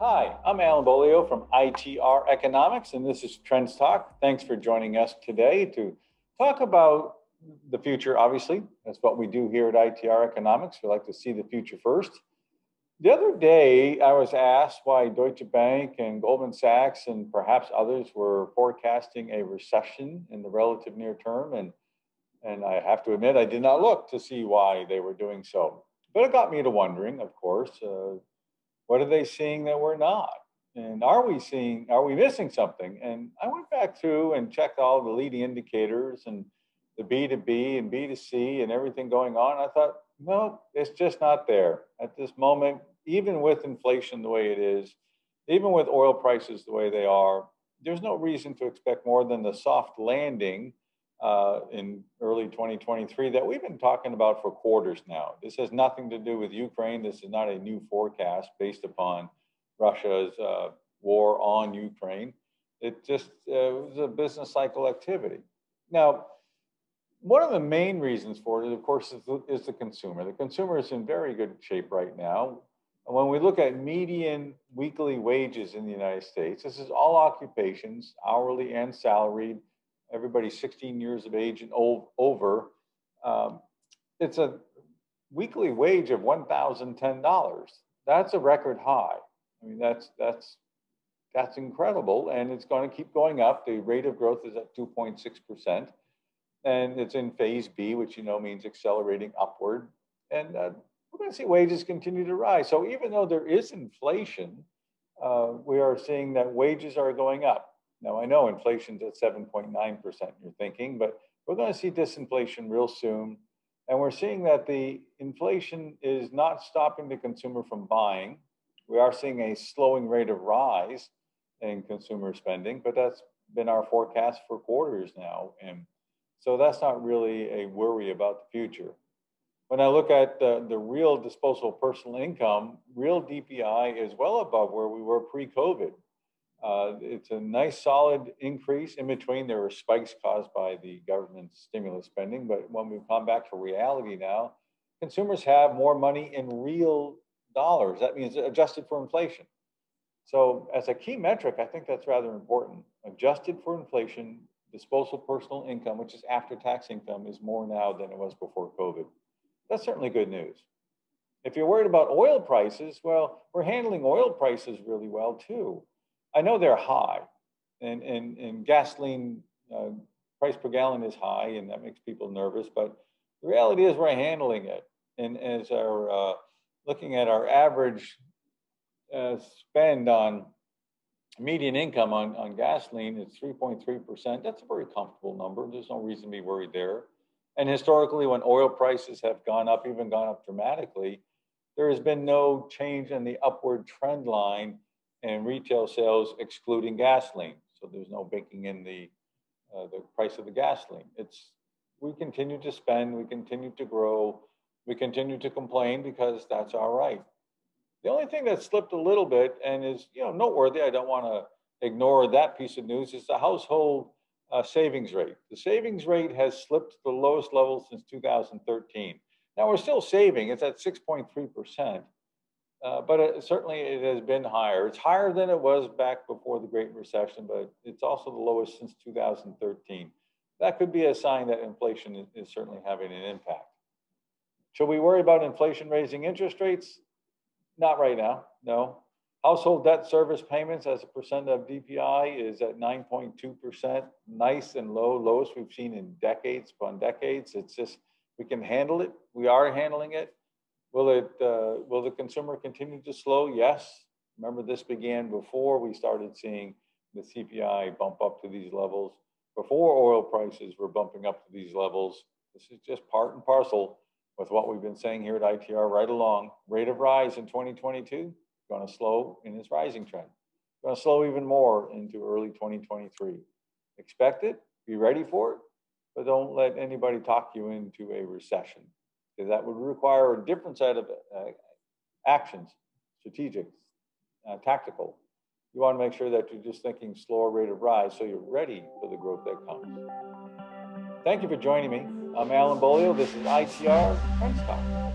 Hi, I'm Alan Beaulieu from ITR Economics, and this is Trends Talk. Thanks for joining us today to talk about the future. Obviously, that's what we do here at ITR Economics. We like to see the future first. The other day, I was asked why Deutsche Bank and Goldman Sachs and perhaps others were forecasting a recession in the relative near term. And I have to admit, I did not look to see why they were doing so. But it got me to wondering, of course, what are they seeing that we're not? And are we missing something? And I went back through and checked all the leading indicators and the B2B and B2C and everything going on. I thought, no, it's just not there at this moment, even with inflation the way it is, even with oil prices the way they are. There's no reason to expect more than the soft landing in early 2023 that we've been talking about for quarters now. This has nothing to do with Ukraine. This is not a new forecast based upon Russia's war on Ukraine. It just was a business cycle activity. Now, one of the main reasons for it, of course, is the consumer. The consumer is in very good shape right now. And when we look at median weekly wages in the United States, this is all occupations, hourly and salaried, everybody 16 years of age and over. It's a weekly wage of $1,010. That's a record high. I mean, that's incredible, and it's going to keep going up. The rate of growth is at 2.6%, and it's in phase B, which means accelerating upward. And we're going to see wages continue to rise. So even though there is inflation, we are seeing that wages are going up. Now, I know inflation's at 7.9%, you're thinking, but we're going to see disinflation real soon. And we're seeing that the inflation is not stopping the consumer from buying. We are seeing a slowing rate of rise in consumer spending, but that's been our forecast for quarters now. And so that's not really a worry about the future. When I look at the real disposable personal income, real DPI is well above where we were pre-COVID. It's a nice solid increase. In between, there were spikes caused by the government stimulus spending. But when we've come back to reality now, consumers have more money in real dollars. That means adjusted for inflation. So as a key metric, I think that's rather important. Adjusted for inflation, disposable personal income, which is after-tax income, is more now than it was before COVID. That's certainly good news. If you're worried about oil prices, well, we're handling oil prices really well too. I know they're high, and gasoline price per gallon is high, and that makes people nervous. But the reality is we're handling it. And as our looking at our average spend on median income on gasoline, it's 3.3%. That's a very comfortable number. There's no reason to be worried there. And historically, when oil prices have gone up, even gone up dramatically, there has been no change in the upward trend line and retail sales excluding gasoline. So there's no baking in the price of the gasoline. We continue to spend, we continue to grow, we continue to complain because that's all right. The only thing that slipped a little bit and is noteworthy, I don't want to ignore that piece of news, is the household savings rate. The savings rate has slipped to the lowest level since 2013. Now we're still saving, it's at 6.3%. But certainly it has been higher. It's higher than it was back before the Great Recession, but it's also the lowest since 2013. That could be a sign that inflation is certainly having an impact. Should we worry about inflation raising interest rates? Not right now, no. Household debt service payments as a percent of DPI is at 9.2%, nice and low, lowest we've seen in decades upon decades. It's just, we can handle it. We are handling it. Will the consumer continue to slow? Yes. Remember, this began before we started seeing the CPI bump up to these levels, before oil prices were bumping up to these levels. This is just part and parcel with what we've been saying here at ITR right along. Rate of rise in 2022, going to slow in its rising trend. Going to slow even more into early 2023. Expect it, be ready for it, but don't let anybody talk you into a recession, because that would require a different set of actions, strategic, tactical. You want to make sure that you're just thinking slower rate of rise so you're ready for the growth that comes. Thank you for joining me. I'm Alan Beaulieu. This is ITR Trends Talk.